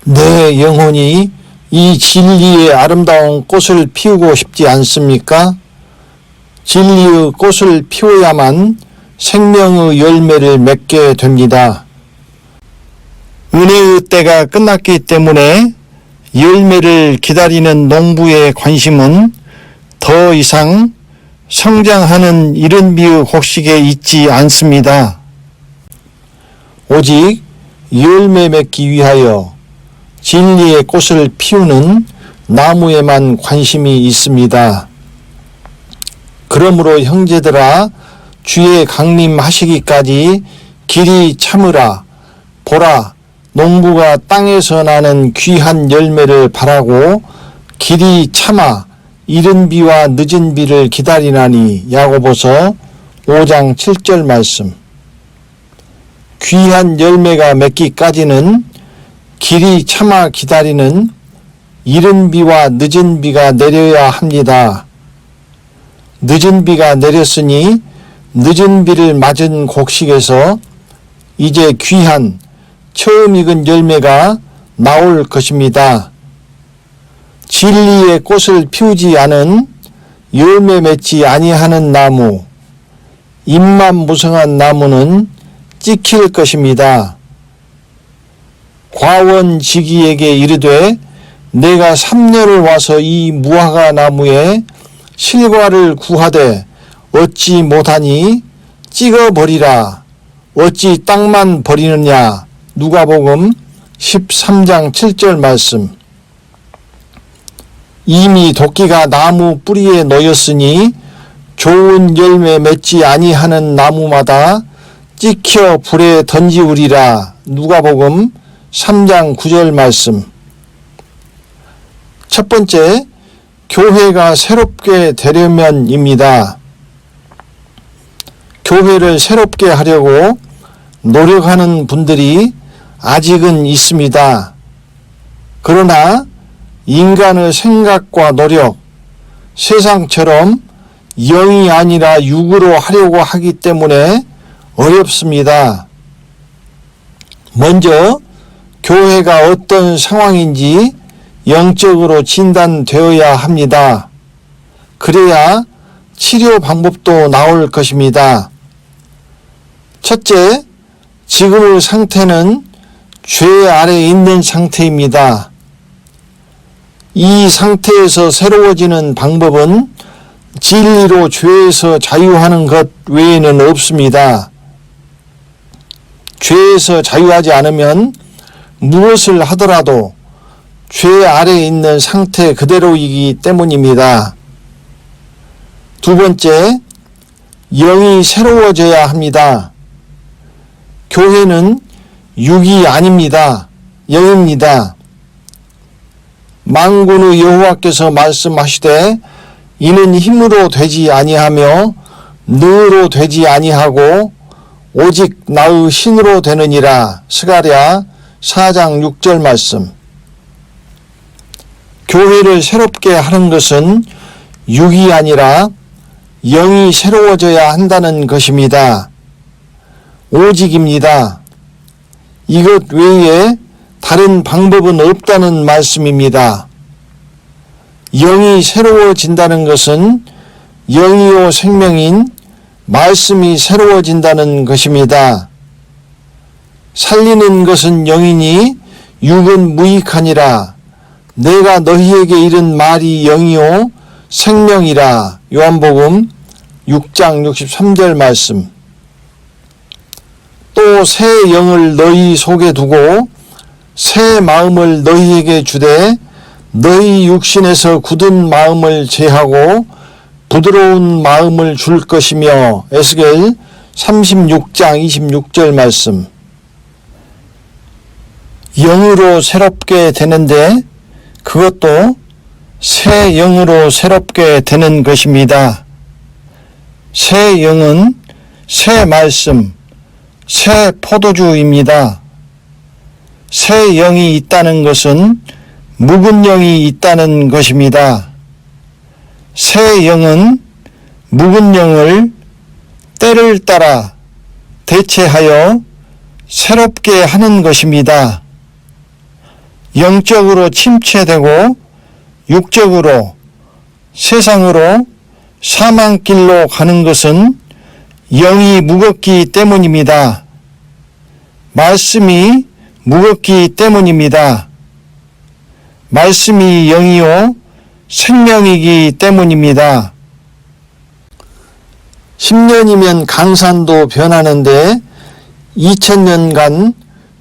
내 영혼이 이 진리의 아름다운 꽃을 피우고 싶지 않습니까? 진리의 꽃을 피워야만 생명의 열매를 맺게 됩니다. 은혜의 때가 끝났기 때문에 열매를 기다리는 농부의 관심은 더 이상 성장하는 이른비의 곡식에 있지 않습니다. 오직 열매 맺기 위하여 진리의 꽃을 피우는 나무에만 관심이 있습니다. 그러므로 형제들아, 주의 강림하시기까지 길이 참으라. 보라, 농부가 땅에서 나는 귀한 열매를 바라고 길이 참아 이른 비와 늦은 비를 기다리나니. 야고보서 5장 7절 말씀. 귀한 열매가 맺기까지는 길이 참아 기다리는 이른 비와 늦은 비가 내려야 합니다. 늦은 비가 내렸으니 늦은 비를 맞은 곡식에서 이제 귀한 처음 익은 열매가 나올 것입니다. 진리의 꽃을 피우지 않은 열매 맺지 아니하는 나무, 잎만 무성한 나무는 찍힐 것입니다. 과원지기에게 이르되 내가 3년을 와서 이 무화과 나무에 실과를 구하되 얻지 못하니 찍어버리라. 어찌 땅만 버리느냐. 누가복음 13장 7절 말씀. 이미 도끼가 나무 뿌리에 놓였으니 좋은 열매 맺지 아니하는 나무마다 찍혀 불에 던지우리라. 누가복음 3장 9절 말씀. 첫 번째, 교회가 새롭게 되려면입니다. 교회를 새롭게 하려고 노력하는 분들이 아직은 있습니다. 그러나 인간의 생각과 노력, 세상처럼 영이 아니라 육으로 하려고 하기 때문에 어렵습니다. 먼저 교회가 어떤 상황인지 영적으로 진단되어야 합니다. 그래야 치료 방법도 나올 것입니다. 첫째, 지금의 상태는 죄 아래에 있는 상태입니다. 이 상태에서 새로워지는 방법은 진리로 죄에서 자유하는 것 외에는 없습니다. 죄에서 자유하지 않으면 무엇을 하더라도 죄 아래에 있는 상태 그대로이기 때문입니다. 두 번째, 영이 새로워져야 합니다. 교회는 육이 아닙니다. 영입니다. 만군의 여호와께서 말씀하시되 이는 힘으로 되지 아니하며 능으로 되지 아니하고 오직 나의 신으로 되느니라. 스가랴 4장 6절 말씀. 교회를 새롭게 하는 것은 육이 아니라 영이 새로워져야 한다는 것입니다. 오직입니다. 이것 외에 다른 방법은 없다는 말씀입니다. 영이 새로워진다는 것은 영이요 생명인 말씀이 새로워진다는 것입니다. 살리는 것은 영이니 육은 무익하니라. 내가 너희에게 이른 말이 영이요 생명이라. 요한복음 6장 63절 말씀. 또 새 영을 너희 속에 두고 새 마음을 너희에게 주되 너희 육신에서 굳은 마음을 제하고 부드러운 마음을 줄 것이며. 에스겔 36장 26절 말씀. 영으로 새롭게 되는데 그것도 새 영으로 새롭게 되는 것입니다. 새 영은 새 말씀, 새 포도주입니다. 새 영이 있다는 것은 묵은 영이 있다는 것입니다. 새 영은 묵은 영을 때를 따라 대체하여 새롭게 하는 것입니다. 영적으로 침체되고 육적으로 세상으로 사망길로 가는 것은 영이 무겁기 때문입니다. 말씀이 무겁기 때문입니다. 말씀이 영이요 생명이기 때문입니다. 10년이면 강산도 변하는데 2000년간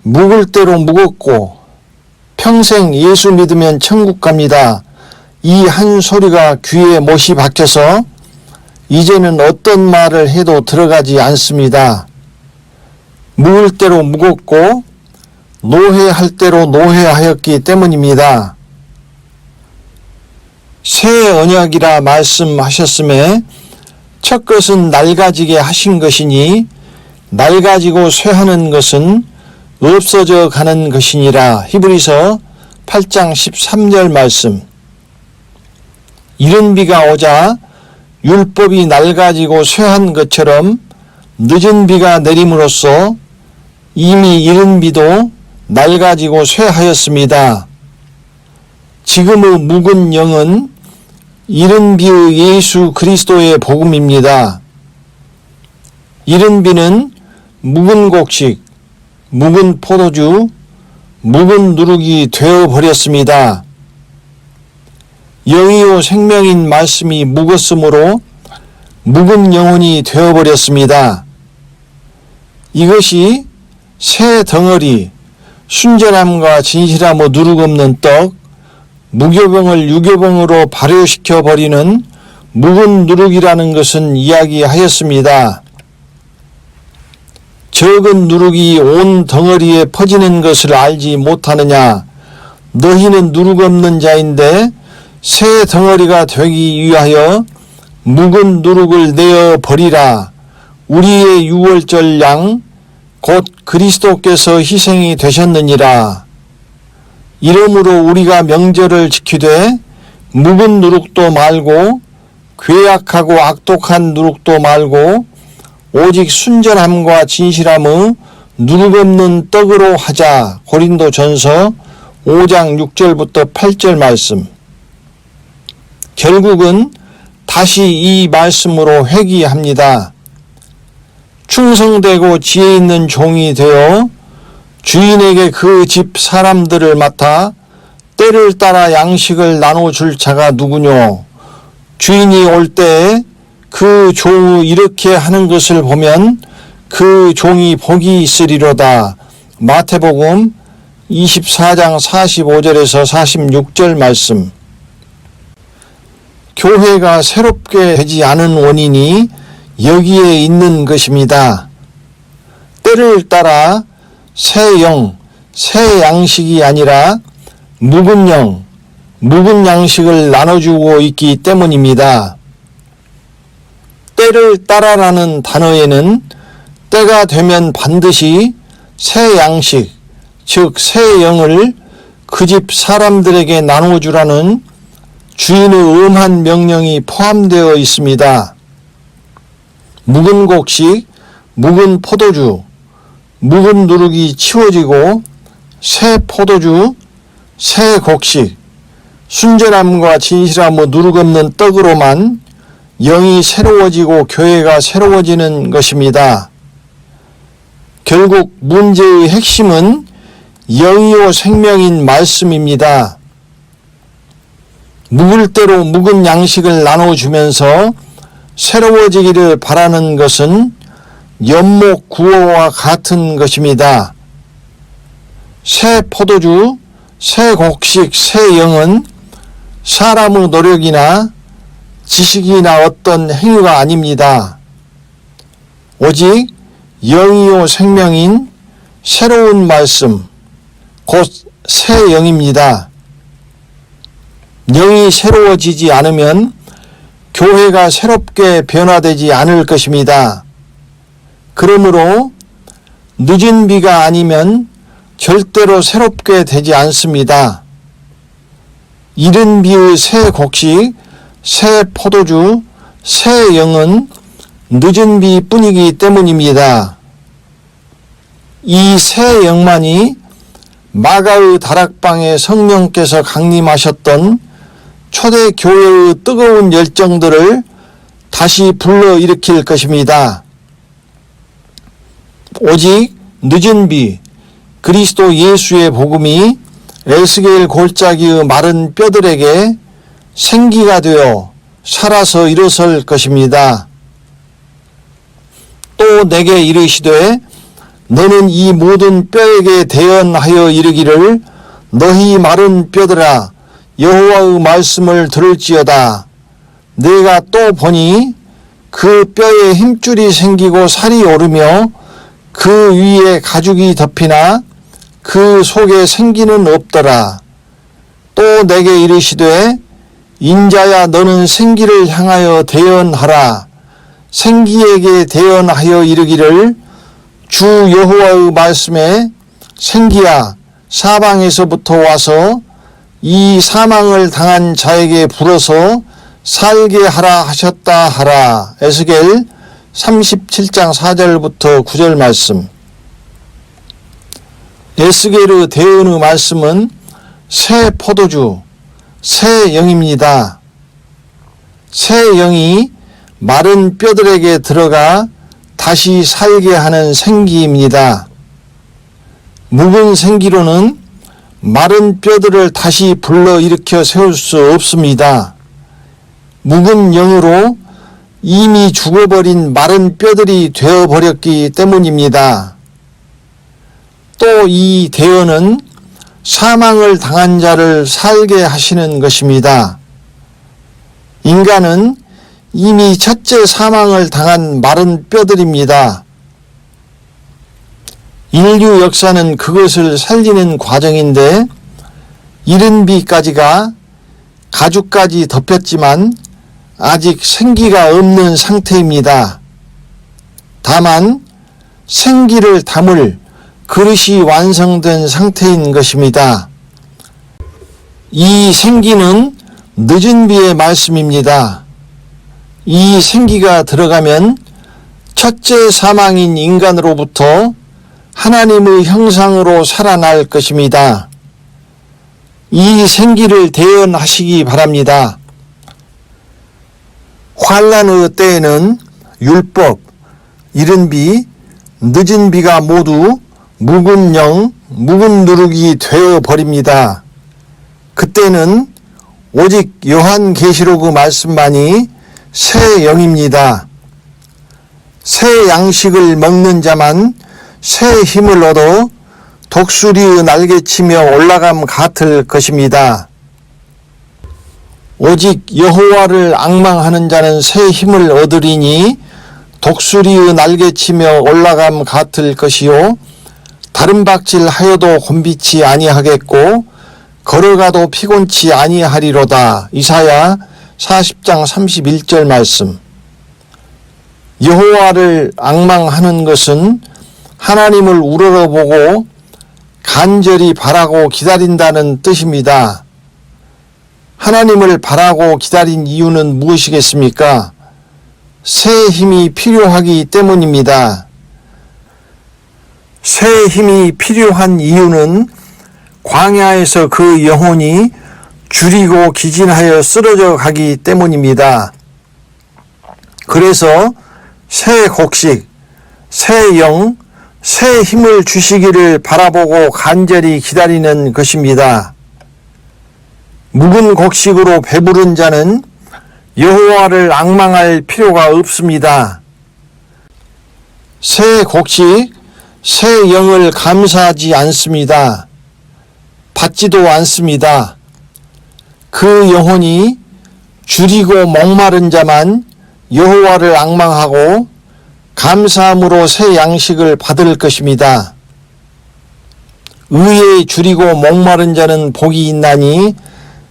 묵을 대로 묵었고 평생 예수 믿으면 천국 갑니다. 이 한 소리가 귀에 못이 박혀서 이제는 어떤 말을 해도 들어가지 않습니다. 묵을 대로 묵었고 노해할 대로 노해하였기 때문입니다. 새 언약이라 말씀하셨음에 첫 것은 낡아지게 하신 것이니 낡아지고 쇠하는 것은 없어져 가는 것이니라. 히브리서 8장 13절 말씀. 이른 비가 오자 율법이 낡아지고 쇠한 것처럼 늦은 비가 내림으로써 이미 이른 비도 낡아지고 쇠하였습니다. 지금의 묵은 영은 이른 비의 예수 그리스도의 복음입니다. 이른 비는 묵은 곡식, 묵은 포도주, 묵은 누룩이 되어버렸습니다. 영이요 생명인 말씀이 묵었으므로 묵은 영혼이 되어버렸습니다. 이것이 새 덩어리, 순전함과 진실함의 누룩 없는 떡, 무교병을 유교병으로 발효시켜버리는 묵은 누룩이라는 것은 이야기하였습니다. 적은 누룩이 온 덩어리에 퍼지는 것을 알지 못하느냐. 너희는 누룩 없는 자인데 새 덩어리가 되기 위하여 묵은 누룩을 내어 버리라. 우리의 유월절 양 곧 그리스도께서 희생이 되셨느니라. 이러므로 우리가 명절을 지키되 묵은 누룩도 말고 괴악하고 악독한 누룩도 말고 오직 순전함과 진실함의 누룩 없는 떡으로 하자. 고린도전서 5장 6절부터 8절 말씀. 결국은 다시 이 말씀으로 회귀합니다. 충성되고 지혜 있는 종이 되어 주인에게 그 집 사람들을 맡아 때를 따라 양식을 나눠줄 자가 누구뇨. 주인이 올 때에 그 종이 이렇게 하는 것을 보면 그 종이 복이 있으리로다. 마태복음 24장 45절에서 46절 말씀. 교회가 새롭게 되지 않은 원인이 여기에 있는 것입니다. 때를 따라 새 영, 새 양식이 아니라 묵은 영, 묵은 양식을 나눠주고 있기 때문입니다. 때를 따라라는 단어에는 때가 되면 반드시 새 양식, 즉 새 영을 그 집 사람들에게 나눠주라는 주인의 엄한 명령이 포함되어 있습니다. 묵은 곡식, 묵은 포도주, 묵은 누룩이 치워지고 새 포도주, 새 곡식, 순전함과 진실함의 누룩 없는 떡으로만 영이 새로워지고 교회가 새로워지는 것입니다. 결국 문제의 핵심은 영이요 생명인 말씀입니다. 묵을 대로 묵은 양식을 나눠주면서 새로워지기를 바라는 것은 연못 구호와 같은 것입니다. 새 포도주, 새 곡식, 새 영은 사람의 노력이나 지식이나 어떤 행위가 아닙니다. 오직 영이요 생명인 새로운 말씀, 곧 새 영입니다. 영이 새로워지지 않으면 교회가 새롭게 변화되지 않을 것입니다. 그러므로 늦은 비가 아니면 절대로 새롭게 되지 않습니다. 이른 비의 새 곡식, 새 포도주, 새 영은 늦은 비뿐이기 때문입니다. 이 새 영만이 마가의 다락방에 성령께서 강림하셨던 초대 교회의 뜨거운 열정들을 다시 불러일으킬 것입니다. 오직 늦은 비 그리스도 예수의 복음이 에스겔 골짜기의 마른 뼈들에게 생기가 되어 살아서 일어설 것입니다. 또 내게 이르시되 너는 이 모든 뼈에게 대언하여 이르기를 너희 마른 뼈들아 여호와의 말씀을 들을지어다. 내가 또 보니 그 뼈에 힘줄이 생기고 살이 오르며 그 위에 가죽이 덮이나 그 속에 생기는 없더라. 또 내게 이르시되 인자야 너는 생기를 향하여 대언하라. 생기에게 대언하여 이르기를 주 여호와의 말씀에 생기야 사방에서부터 와서 이 사망을 당한 자에게 불어서 살게 하라 하셨다 하라. 에스겔 37장 4절부터 9절 말씀. 에스겔의 대언의 말씀은 새 포도주, 새 영입니다. 새 영이 마른 뼈들에게 들어가 다시 살게 하는 생기입니다. 묵은 생기로는 마른 뼈들을 다시 불러일으켜 세울 수 없습니다. 묵은 영으로 이미 죽어버린 마른 뼈들이 되어버렸기 때문입니다. 또 이 대언은 사망을 당한 자를 살게 하시는 것입니다. 인간은 이미 첫째 사망을 당한 마른 뼈들입니다. 인류 역사는 그것을 살리는 과정인데 이른 비까지가 가죽까지 덮였지만 아직 생기가 없는 상태입니다. 다만 생기를 담을 그릇이 완성된 상태인 것입니다. 이 생기는 늦은 비의 말씀입니다. 이 생기가 들어가면 첫째 사망인 인간으로부터 하나님의 형상으로 살아날 것입니다. 이 생기를 대언하시기 바랍니다. 환난의 때에는 율법, 이른 비, 늦은 비가 모두 묵은 영, 묵은 누룩이 되어버립니다. 그때는 오직 요한계시록의 말씀만이 새 영입니다. 새 양식을 먹는 자만 새 힘을 얻어 독수리의 날개치며 올라감 같을 것입니다. 오직 여호와를 앙망하는 자는 새 힘을 얻으리니 독수리의 날개치며 올라감 같을 것이요 다른 박질 하여도 곤비치 아니하겠고 걸어가도 피곤치 아니하리로다. 이사야 40장 31절 말씀. 여호와를 앙망하는 것은 하나님을 우러러보고 간절히 바라고 기다린다는 뜻입니다. 하나님을 바라고 기다린 이유는 무엇이겠습니까? 새 힘이 필요하기 때문입니다. 새 힘이 필요한 이유는 광야에서 그 영혼이 줄이고 기진하여 쓰러져 가기 때문입니다. 그래서 새 곡식, 새 영, 새 힘을 주시기를 바라보고 간절히 기다리는 것입니다. 묵은 곡식으로 배부른 자는 여호와를 앙망할 필요가 없습니다. 새 곡식, 새 영을 감사하지 않습니다. 받지도 않습니다. 그 영혼이 줄이고 목마른 자만 여호와를 앙망하고 감사함으로 새 양식을 받을 것입니다. 의에 줄이고 목마른 자는 복이 있나니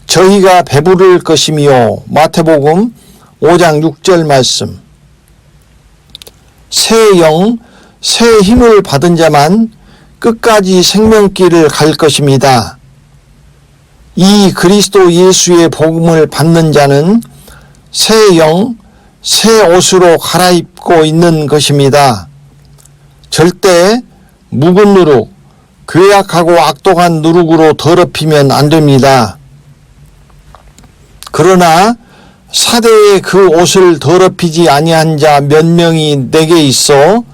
저희가 배부를 것이며 마태복음 5장 6절 말씀. 새 영, 새 힘을 받은 자만 끝까지 생명길을 갈 것입니다. 이 그리스도 예수의 복음을 받는 자는 새 영, 새 옷으로 갈아입고 있는 것입니다. 절대 묵은 누룩, 괴악하고 악독한 누룩으로 더럽히면 안 됩니다. 그러나 사대에 그 옷을 더럽히지 아니한 자 몇 명이 내게 있어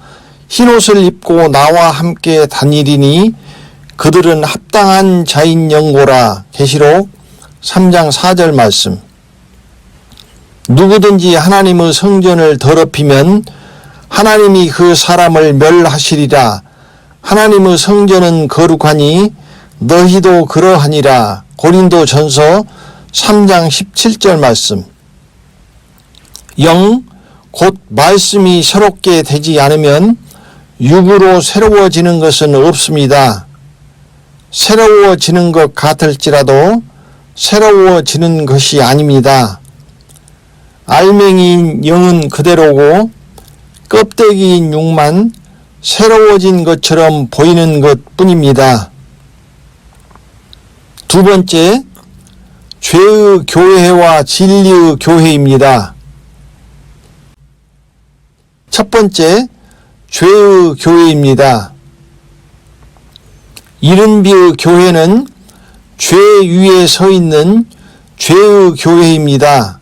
흰옷을 입고 나와 함께 다니리니 그들은 합당한 자인 영고라. 계시록 3장 4절 말씀. 누구든지 하나님의 성전을 더럽히면 하나님이 그 사람을 멸하시리라. 하나님의 성전은 거룩하니 너희도 그러하니라. 고린도전서 3장 17절 말씀. 영 곧 말씀이 새롭게 되지 않으면 육으로 새로워지는 것은 없습니다. 새로워지는 것 같을지라도 새로워지는 것이 아닙니다. 알맹이인 영은 그대로고 껍데기인 육만 새로워진 것처럼 보이는 것뿐입니다. 두 번째, 죄의 교회와 진리의 교회입니다. 첫 번째, 죄의 교회입니다. 이른비의 교회는 죄 위에 서 있는 죄의 교회입니다.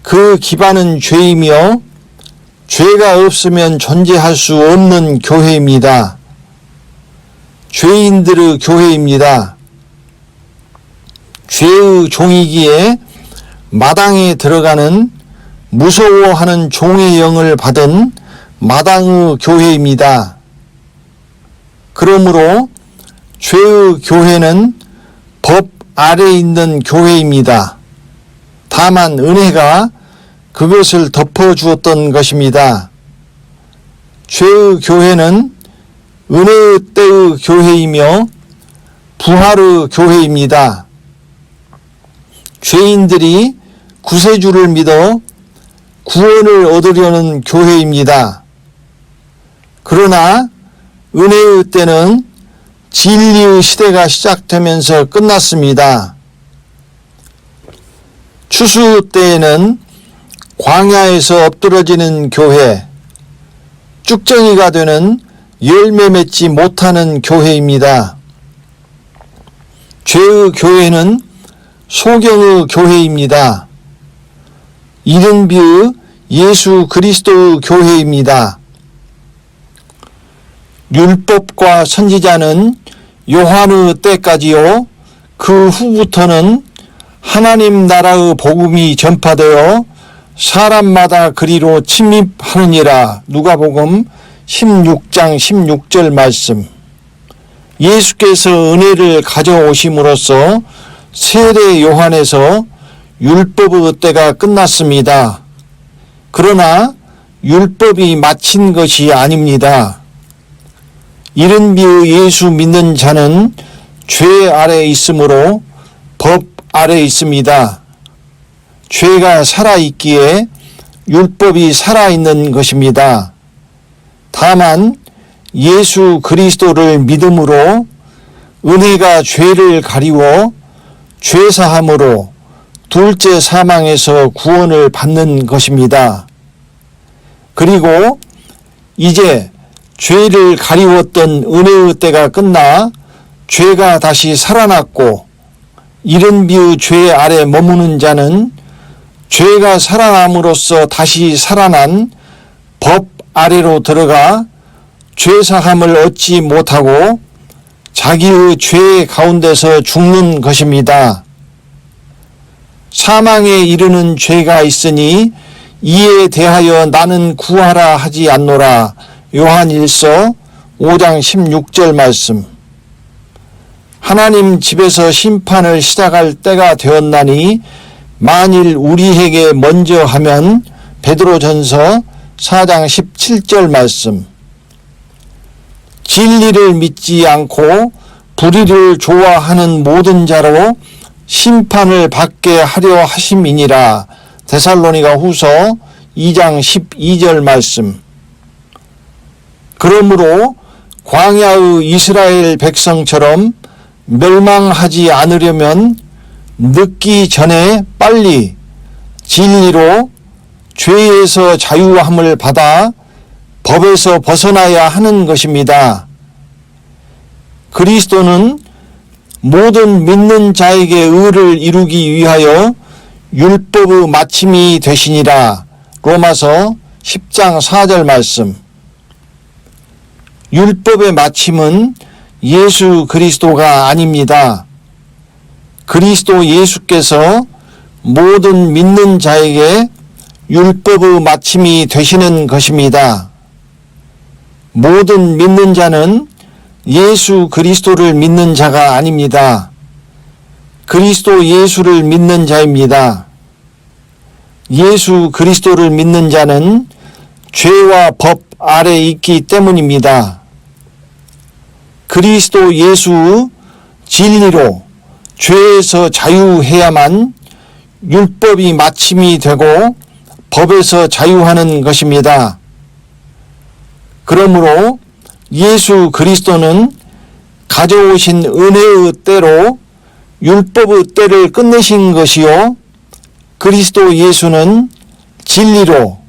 그 기반은 죄이며 죄가 없으면 존재할 수 없는 교회입니다. 죄인들의 교회입니다. 죄의 종이기에 마당에 들어가는 무서워하는 종의 영을 받은 마당의 교회입니다. 그러므로 죄의 교회는 법 아래 있는 교회입니다. 다만 은혜가 그것을 덮어주었던 것입니다. 죄의 교회는 은혜의 때의 교회이며 부활의 교회입니다. 죄인들이 구세주를 믿어 구원을 얻으려는 교회입니다. 그러나 은혜의 때는 진리의 시대가 시작되면서 끝났습니다. 추수 때에는 광야에서 엎드러지는 교회, 쭉정이가 되는 열매 맺지 못하는 교회입니다. 죄의 교회는 소경의 교회입니다. 이른비의 예수 그리스도의 교회입니다. 율법과 선지자는 요한의 때까지요, 그 후부터는 하나님 나라의 복음이 전파되어 사람마다 그리로 침입하느니라. 누가복음 16장 16절 말씀. 예수께서 은혜를 가져오심으로써 세례 요한에서 율법의 때가 끝났습니다. 그러나 율법이 마친 것이 아닙니다. 이른비의 예수 믿는 자는 죄 아래 있으므로 법 아래 있습니다. 죄가 살아있기에 율법이 살아있는 것입니다. 다만 예수 그리스도를 믿음으로 은혜가 죄를 가리워 죄사함으로 둘째 사망에서 구원을 받는 것입니다. 그리고 이제 죄를 가리웠던 은혜의 때가 끝나 죄가 다시 살아났고 이른비의 죄 아래 머무는 자는 죄가 살아남으로써 다시 살아난 법 아래로 들어가 죄사함을 얻지 못하고 자기의 죄 가운데서 죽는 것입니다. 사망에 이르는 죄가 있으니 이에 대하여 나는 구하라 하지 않노라. 요한일서 5장 16절 말씀. 하나님 집에서 심판을 시작할 때가 되었나니 만일 우리에게 먼저 하면 베드로전서 4장 17절 말씀. 진리를 믿지 않고 불의를 좋아하는 모든 자로 심판을 받게 하려 하심이니라. 데살로니가 후서 2장 12절 말씀. 그러므로 광야의 이스라엘 백성처럼 멸망하지 않으려면 늦기 전에 빨리 진리로 죄에서 자유함을 받아 법에서 벗어나야 하는 것입니다. 그리스도는 모든 믿는 자에게 의를 이루기 위하여 율법의 마침이 되시니라. 로마서 10장 4절 말씀. 율법의 마침은 예수 그리스도가 아닙니다. 그리스도 예수께서 모든 믿는 자에게 율법의 마침이 되시는 것입니다. 모든 믿는 자는 예수 그리스도를 믿는 자가 아닙니다. 그리스도 예수를 믿는 자입니다. 예수 그리스도를 믿는 자는 죄와 법 아래 있기 때문입니다. 그리스도 예수 진리로 죄에서 자유해야만 율법이 마침이 되고 법에서 자유하는 것입니다. 그러므로 예수 그리스도는 가져오신 은혜의 때로 율법의 때를 끝내신 것이요, 그리스도 예수는 진리로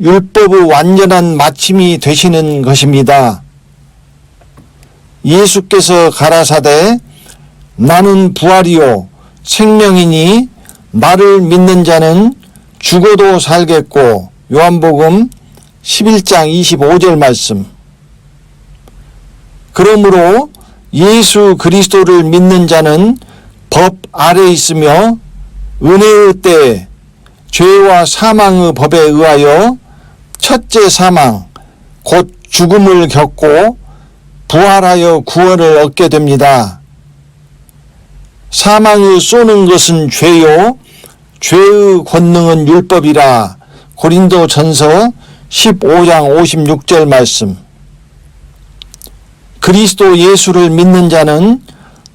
율법의 완전한 마침이 되시는 것입니다. 예수께서 가라사대 나는 부활이요 생명이니 나를 믿는 자는 죽어도 살겠고, 요한복음 11장 25절 말씀. 그러므로 예수 그리스도를 믿는 자는 법 아래 있으며 은혜의 때에 죄와 사망의 법에 의하여 첫째 사망 곧 죽음을 겪고 부활하여 구원을 얻게 됩니다. 사망이 쏘는 것은 죄요 죄의 권능은 율법이라. 고린도전서 15장 56절 말씀. 그리스도 예수를 믿는 자는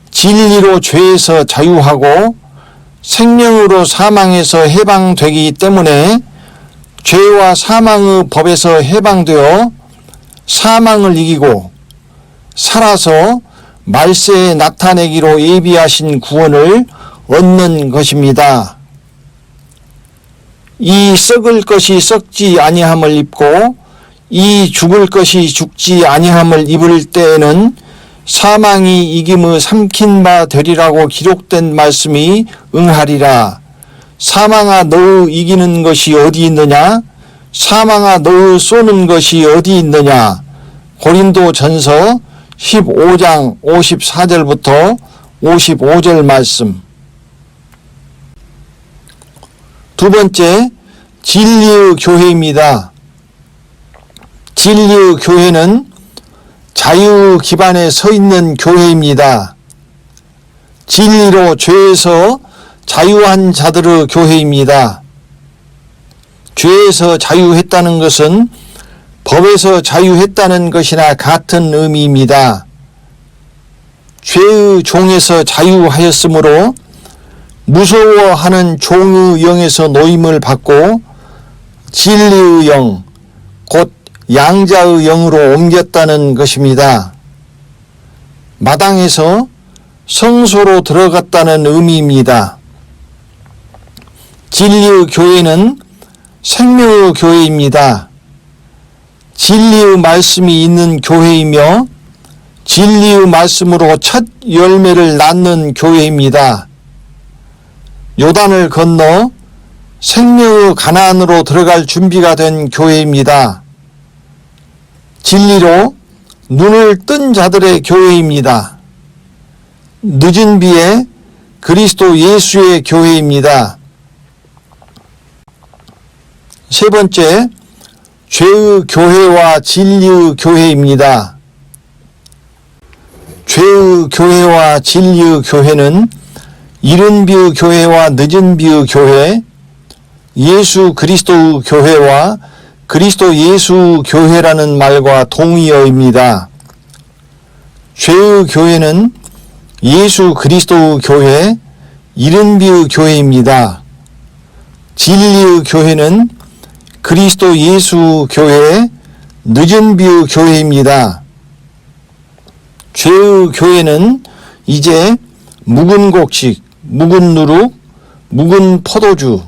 진리로 죄에서 자유하고 생명으로 사망에서 해방되기 때문에 죄와 사망의 법에서 해방되어 사망을 이기고 살아서 말세에 나타내기로 예비하신 구원을 얻는 것입니다. 이 썩을 것이 썩지 아니함을 입고 이 죽을 것이 죽지 아니함을 입을 때에는 사망이 이김의 삼킨 바 되리라고 기록된 말씀이 응하리라. 사망아 너의 이기는 것이 어디 있느냐? 사망아 너의 쏘는 것이 어디 있느냐? 고린도전서 15장 54절부터 55절 말씀. 두 번째, 진리의 교회입니다. 진리의 교회는 자유 기반에 서 있는 교회입니다. 진리로 죄에서 자유한 자들의 교회입니다. 죄에서 자유했다는 것은 법에서 자유했다는 것이나 같은 의미입니다. 죄의 종에서 자유하였으므로 무서워하는 종의 영에서 노임을 받고 진리의 영, 곧 양자의 영으로 옮겼다는 것입니다. 마당에서 성소로 들어갔다는 의미입니다. 진리의 교회는 생명의 교회입니다. 진리의 말씀이 있는 교회이며 진리의 말씀으로 첫 열매를 낳는 교회입니다. 요단을 건너 생명의 가나안으로 들어갈 준비가 된 교회입니다. 진리로 눈을 뜬 자들의 교회입니다. 늦은 비에 그리스도 예수의 교회입니다. 세 번째, 죄의 교회와 진리의 교회입니다. 죄의 교회와 진리의 교회는 이른 비의 교회와 늦은 비의 교회, 예수 그리스도의 교회와 그리스도 예수 교회라는 말과 동의어입니다. 죄의 교회는 예수 그리스도의 교회, 이른 비의 교회입니다. 진리의 교회는 그리스도 예수 교회, 늦은 비의 교회입니다. 죄의 교회는 이제 묵은 곡식, 묵은 누룩, 묵은 포도주,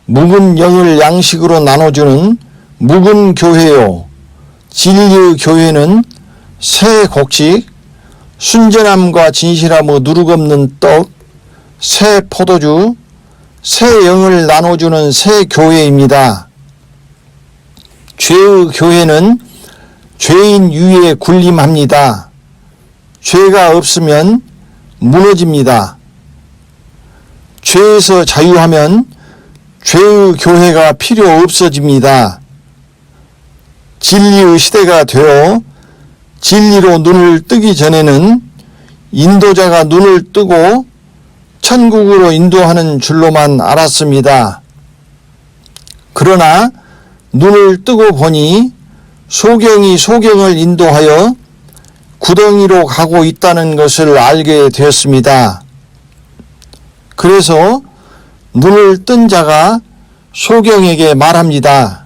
묵은 영을 양식으로 나눠주는 묵은 교회요. 진리의 교회는 새 곡식, 순전함과 진실함의 누룩없는 떡, 새 포도주, 새 영을 나눠주는 새 교회입니다. 죄의 교회는 죄인 위에 군림합니다. 죄가 없으면 무너집니다. 죄에서 자유하면 죄의 교회가 필요 없어집니다. 진리의 시대가 되어 진리로 눈을 뜨기 전에는 인도자가 눈을 뜨고 천국으로 인도하는 줄로만 알았습니다. 그러나 눈을 뜨고 보니 소경이 소경을 인도하여 구덩이로 가고 있다는 것을 알게 되었습니다. 그래서 눈을 뜬 자가 소경에게 말합니다.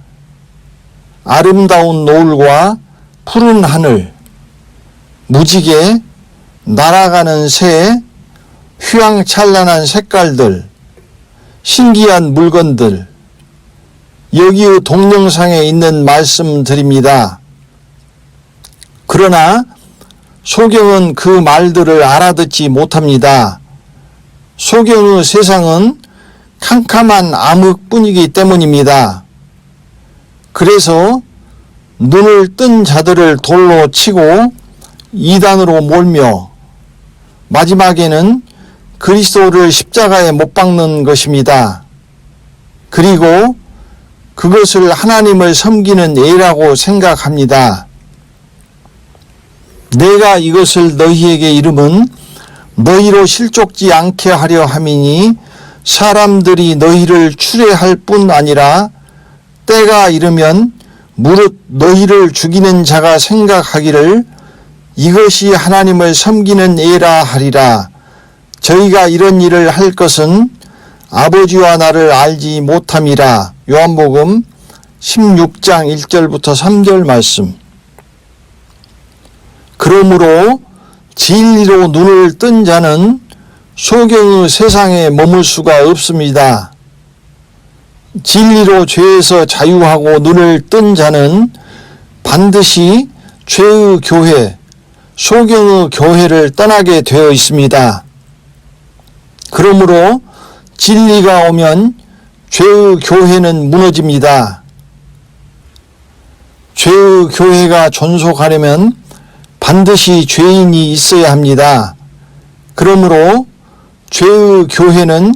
아름다운 노을과 푸른 하늘, 무지개, 날아가는 새, 휘황찬란한 색깔들, 신기한 물건들, 여기의 동영상에 있는 말씀들입니다. 그러나 소경은 그 말들을 알아듣지 못합니다. 소경의 세상은 캄캄한 암흑뿐이기 때문입니다. 그래서 눈을 뜬 자들을 돌로 치고 이단으로 몰며 마지막에는 그리스도를 십자가에 못 박는 것입니다. 그리고 그것을 하나님을 섬기는 예라고 생각합니다. 내가 이것을 너희에게 이름은 너희로 실족지 않게 하려 함이니 사람들이 너희를 추례할 뿐 아니라 때가 이르면 무릇 너희를 죽이는 자가 생각하기를 이것이 하나님을 섬기는 예라 하리라. 저희가 이런 일을 할 것은 아버지와 나를 알지 못함이라. 요한복음 16장 1절부터 3절 말씀. 그러므로 진리로 눈을 뜬 자는 소경의 세상에 머물 수가 없습니다. 진리로 죄에서 자유하고 눈을 뜬 자는 반드시 죄의 교회, 소경의 교회를 떠나게 되어 있습니다. 그러므로 진리가 오면 죄의 교회는 무너집니다. 죄의 교회가 존속하려면 반드시 죄인이 있어야 합니다. 그러므로 죄의 교회는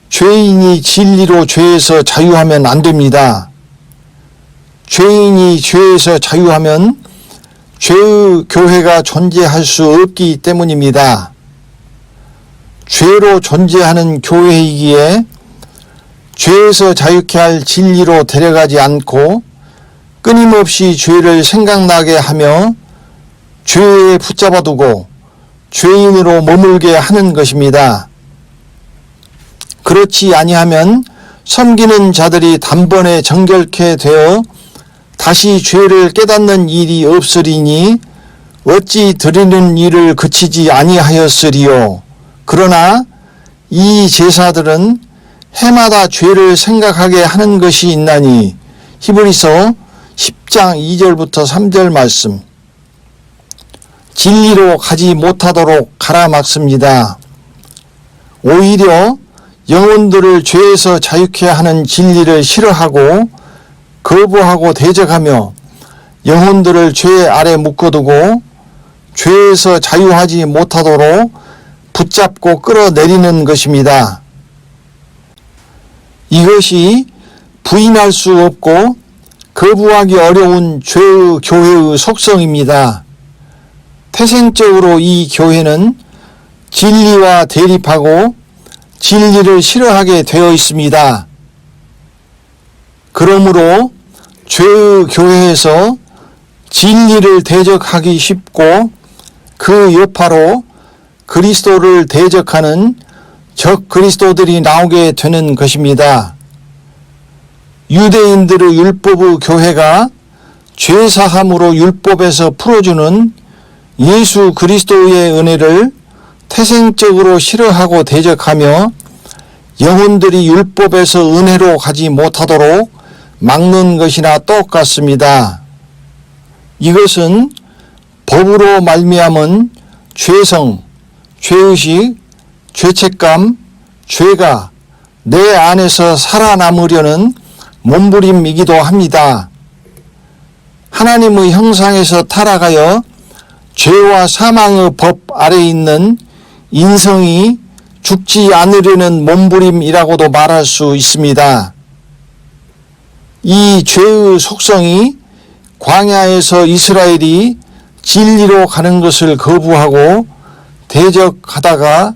죄인이 진리로 죄에서 자유하면 안 됩니다. 죄인이 죄에서 자유하면 죄의 교회가 존재할 수 없기 때문입니다. 죄로 존재하는 교회이기에 죄에서 자유케 할 진리로 데려가지 않고 끊임없이 죄를 생각나게 하며 죄에 붙잡아두고 죄인으로 머물게 하는 것입니다. 그렇지 아니하면 섬기는 자들이 단번에 정결케 되어 다시 죄를 깨닫는 일이 없으리니 어찌 드리는 일을 그치지 아니하였으리요. 그러나 이 제사들은 해마다 죄를 생각하게 하는 것이 있나니 히브리서 10장 2절부터 3절 말씀. 진리로 가지 못하도록 가라막습니다. 오히려 영혼들을 죄에서 자유케 하는 진리를 싫어하고 거부하고 대적하며 영혼들을 죄 아래 묶어두고 죄에서 자유하지 못하도록 붙잡고 끌어내리는 것입니다. 이것이 부인할 수 없고 거부하기 어려운 죄의 교회의 속성입니다. 태생적으로 이 교회는 진리와 대립하고 진리를 싫어하게 되어 있습니다. 그러므로 죄의 교회에서 진리를 대적하기 쉽고 그 여파로 그리스도를 대적하는 적 그리스도들이 나오게 되는 것입니다. 유대인들의 율법의 교회가 죄사함으로 율법에서 풀어주는 예수 그리스도의 은혜를 태생적으로 싫어하고 대적하며 영혼들이 율법에서 은혜로 가지 못하도록 막는 것이나 똑같습니다. 이것은 법으로 말미암은 죄성, 죄의식, 죄책감, 죄가 내 안에서 살아남으려는 몸부림이기도 합니다. 하나님의 형상에서 타락하여 죄와 사망의 법 아래에 있는 인성이 죽지 않으려는 몸부림이라고도 말할 수 있습니다. 이 죄의 속성이 광야에서 이스라엘이 진리로 가는 것을 거부하고 대적하다가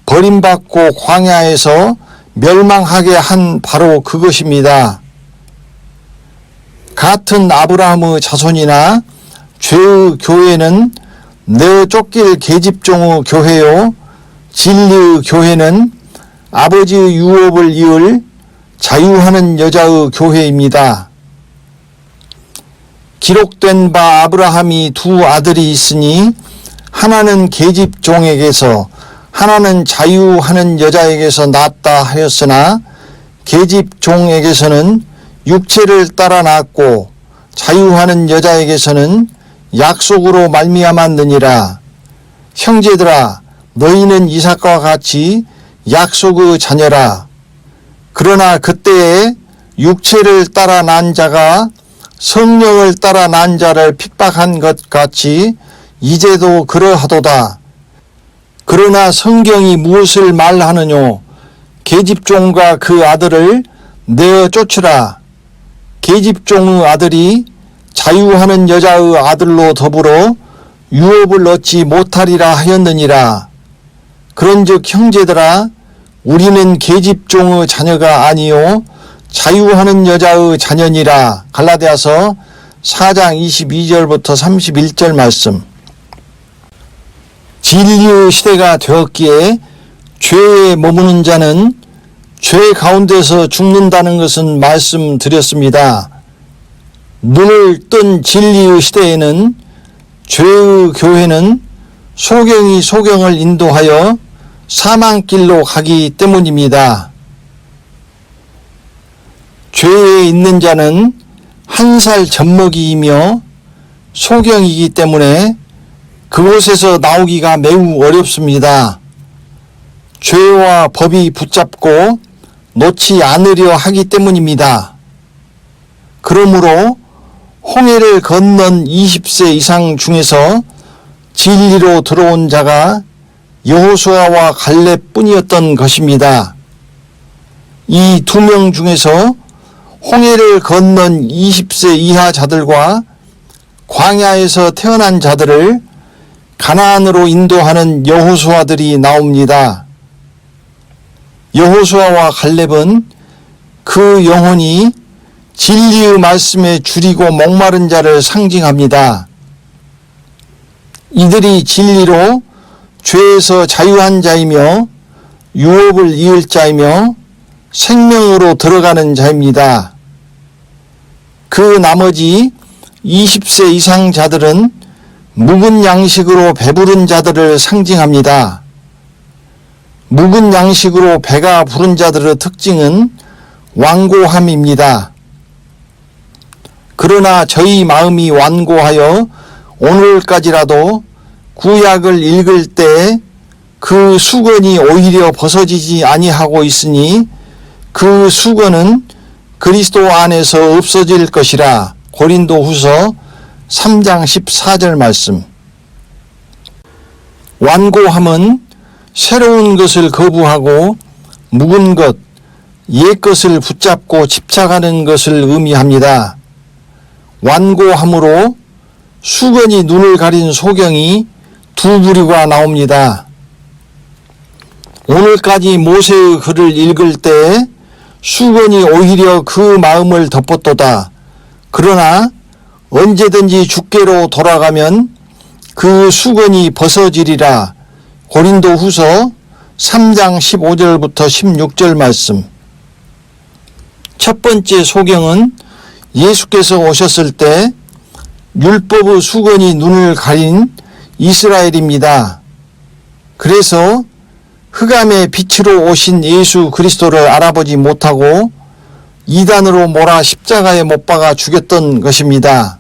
버림받고 광야에서 멸망하게 한 바로 그것입니다. 같은 아브라함의 자손이나 죄의 교회는 내어 쫓길 계집종의 교회요, 진리의 교회는 아버지의 유업을 이을 자유하는 여자의 교회입니다. 기록된 바 아브라함이 두 아들이 있으니 하나는 계집종에게서 하나는 자유하는 여자에게서 낳았다 하였으나 계집종에게서는 육체를 따라 낳았고 자유하는 여자에게서는 약속으로 말미암았느니라. 형제들아, 너희는 이삭과 같이 약속의 자녀라. 그러나 그때에 육체를 따라 난 자가 성령을 따라 난 자를 핍박한 것 같이 이제도 그러하도다. 그러나 성경이 무엇을 말하느뇨? 계집종과 그 아들을 내어 쫓으라. 계집종의 아들이 자유하는 여자의 아들로 더불어 유업을 얻지 못하리라 하였느니라. 그런즉 형제들아, 우리는 계집종의 자녀가 아니요 자유하는 여자의 자녀니라. 갈라디아서 4장 22절부터 31절 말씀. 진리의 시대가 되었기에 죄에 머무는 자는 죄 가운데서 죽는다는 것은 말씀드렸습니다. 눈을 뜬 진리의 시대에는 죄의 교회는 소경이 소경을 인도하여 사망길로 가기 때문입니다. 죄에 있는 자는 한 살 젖먹이이며 소경이기 때문에 그곳에서 나오기가 매우 어렵습니다. 죄와 법이 붙잡고 놓지 않으려 하기 때문입니다. 그러므로 홍해를 건넌 20세 이상 중에서 진리로 들어온 자가 여호수아와 갈렙뿐이었던 것입니다. 이 두 명 중에서 홍해를 건넌 20세 이하 자들과 광야에서 태어난 자들을 가나안으로 인도하는 여호수아들이 나옵니다. 여호수아와 갈렙은 그 영혼이 진리의 말씀에 줄이고 목마른 자를 상징합니다. 이들이 진리로 죄에서 자유한 자이며 유업을 이을 자이며 생명으로 들어가는 자입니다. 그 나머지 20세 이상 자들은 묵은 양식으로 배부른 자들을 상징합니다. 묵은 양식으로 배가 부른 자들의 특징은 완고함입니다. 그러나 저희 마음이 완고하여 오늘까지라도 구약을 읽을 때 그 수건이 오히려 벗어지지 아니하고 있으니 그 수건은 그리스도 안에서 없어질 것이라. 고린도후서 3장 14절 말씀. 완고함은 새로운 것을 거부하고 묵은 것, 옛 것을 붙잡고 집착하는 것을 의미합니다. 완고함으로 수건이 눈을 가린 소경이 두 부류가 나옵니다. 오늘까지 모세의 글을 읽을 때 수건이 오히려 그 마음을 덮었도다. 그러나 언제든지 주께로 돌아가면 그 수건이 벗어지리라. 고린도후서 3장 15절부터 16절 말씀. 첫 번째 소경은 예수께서 오셨을 때 율법의 수건이 눈을 가린 이스라엘입니다. 그래서 흑암의 빛으로 오신 예수 그리스도를 알아보지 못하고 이단으로 몰아 십자가에 못 박아 죽였던 것입니다.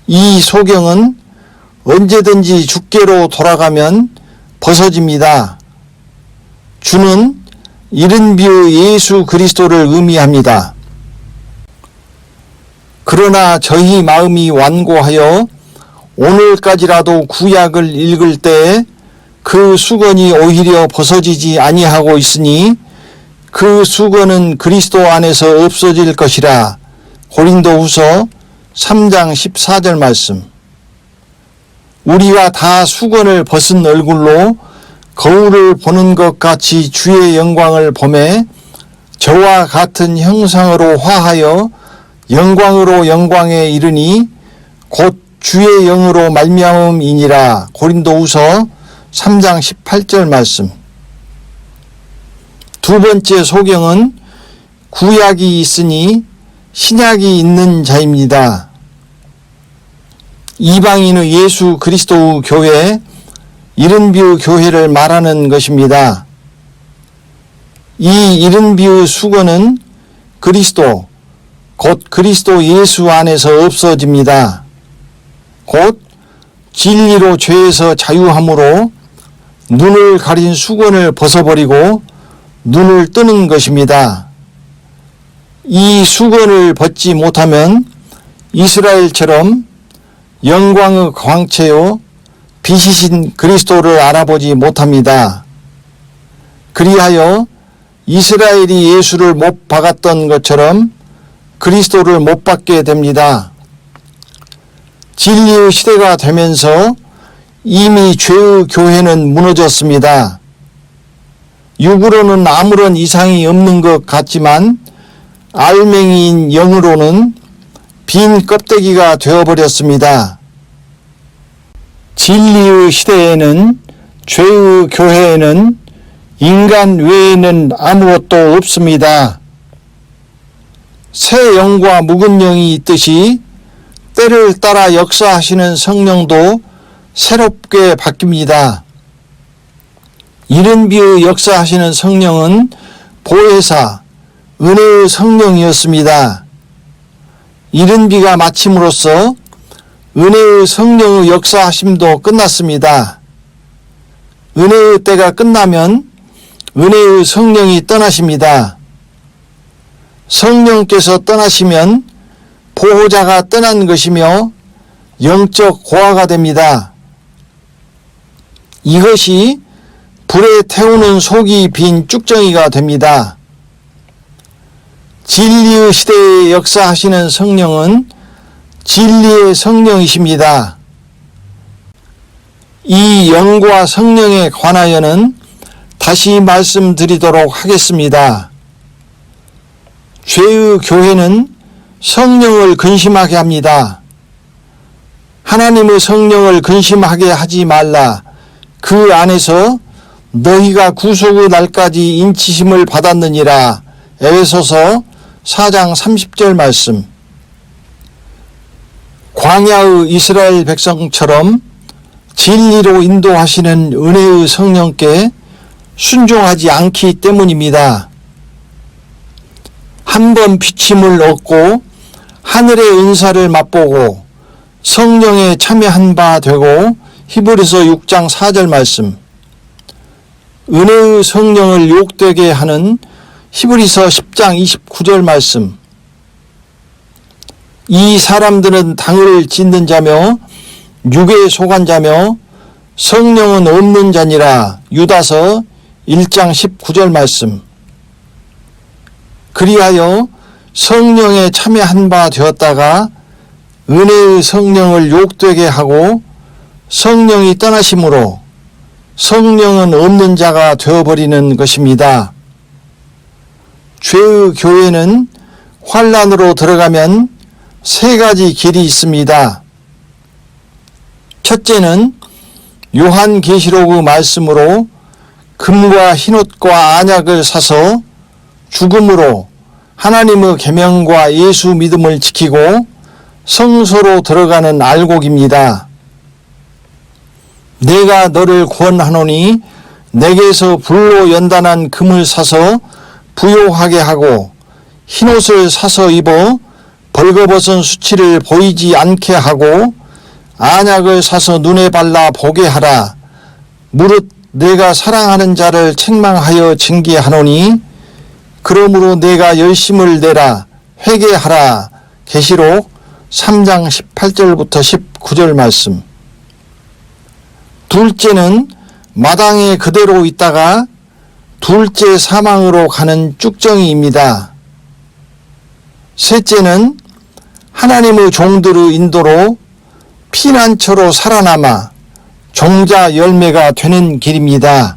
이 소경은 언제든지 주께로 돌아가면 벗어집니다. 주는 이른 비유 예수 그리스도를 의미합니다. 그러나 저희 마음이 완고하여 오늘까지라도 구약을 읽을 때에 그 수건이 오히려 벗어지지 아니하고 있으니 그 수건은 그리스도 안에서 없어질 것이라. 고린도후서 3장 14절 말씀. 우리가 다 수건을 벗은 얼굴로 거울을 보는 것 같이 주의 영광을 보매 저와 같은 형상으로 화하여 영광으로 영광에 이르니 곧 주의 영으로 말미암음이니라. 고린도후서 3장 18절 말씀. 두 번째 소경은 구약이 있으니 신약이 있는 자입니다. 이방인의 예수 그리스도 교회, 이른비유 교회를 말하는 것입니다. 이 이른비유 수건은 그리스도, 곧 그리스도 예수 안에서 없어집니다. 곧 진리로 죄에서 자유함으로 눈을 가린 수건을 벗어버리고 눈을 뜨는 것입니다. 이 수건을 벗지 못하면 이스라엘처럼 영광의 광채요 빛이신 그리스도를 알아보지 못합니다. 그리하여 이스라엘이 예수를 못 박았던 것처럼 그리스도를 못 받게 됩니다. 진리의 시대가 되면서 이미 죄의 교회는 무너졌습니다. 육으로는 아무런 이상이 없는 것 같지만 알맹이인 영으로는 빈 껍데기가 되어버렸습니다. 진리의 시대에는, 죄의 교회에는 인간 외에는 아무것도 없습니다. 새 영과 묵은 영이 있듯이 때를 따라 역사하시는 성령도 새롭게 바뀝니다. 이른비의 역사하시는 성령은 보혜사, 은혜의 성령이었습니다. 이른비가 마침으로써 은혜의 성령의 역사하심도 끝났습니다. 은혜의 때가 끝나면 은혜의 성령이 떠나십니다. 성령께서 떠나시면 보호자가 떠난 것이며 영적 고아가 됩니다. 이것이 불에 태우는 속이 빈 쭉정이가 됩니다. 진리의 시대에 역사하시는 성령은 진리의 성령이십니다. 이 영과 성령에 관하여는 다시 말씀드리도록 하겠습니다. 죄의 교회는 성령을 근심하게 합니다. 하나님의 성령을 근심하게 하지 말라. 그 안에서 너희가 구속의 날까지 인치심을 받았느니라. 에베소서 4장 30절 말씀. 광야의 이스라엘 백성처럼 진리로 인도하시는 은혜의 성령께 순종하지 않기 때문입니다. 한 번 비침을 얻고 하늘의 은사를 맛보고 성령에 참여한 바 되고 히브리서 6장 4절 말씀. 은혜의 성령을 욕되게 하는 히브리서 10장 29절 말씀. 이 사람들은 당을 짓는 자며 육에 속한 자며 성령은 없는 자니라. 유다서 1장 19절 말씀. 그리하여 성령에 참여한 바 되었다가 은혜의 성령을 욕되게 하고 성령이 떠나심으로 성령은 없는 자가 되어버리는 것입니다. 죄의 교회는 환난으로 들어가면 세 가지 길이 있습니다. 첫째는 요한계시록의 말씀으로 금과 흰옷과 안약을 사서 죽음으로 하나님의 계명과 예수 믿음을 지키고 성소로 들어가는 알곡입니다. 내가 너를 구원하노니 내게서 불로 연단한 금을 사서 부요하게 하고 흰옷을 사서 입어 벌거벗은 수치를 보이지 않게 하고 안약을 사서 눈에 발라 보게 하라. 무릇 내가 사랑하는 자를 책망하여 징계하노니 그러므로 내가 열심을 내라. 회개하라. 계시록 3장 18절부터 19절 말씀. 둘째는 마당에 그대로 있다가 둘째 사망으로 가는 쭉정이입니다. 셋째는 하나님의 종들의 인도로 피난처로 살아남아 종자 열매가 되는 길입니다.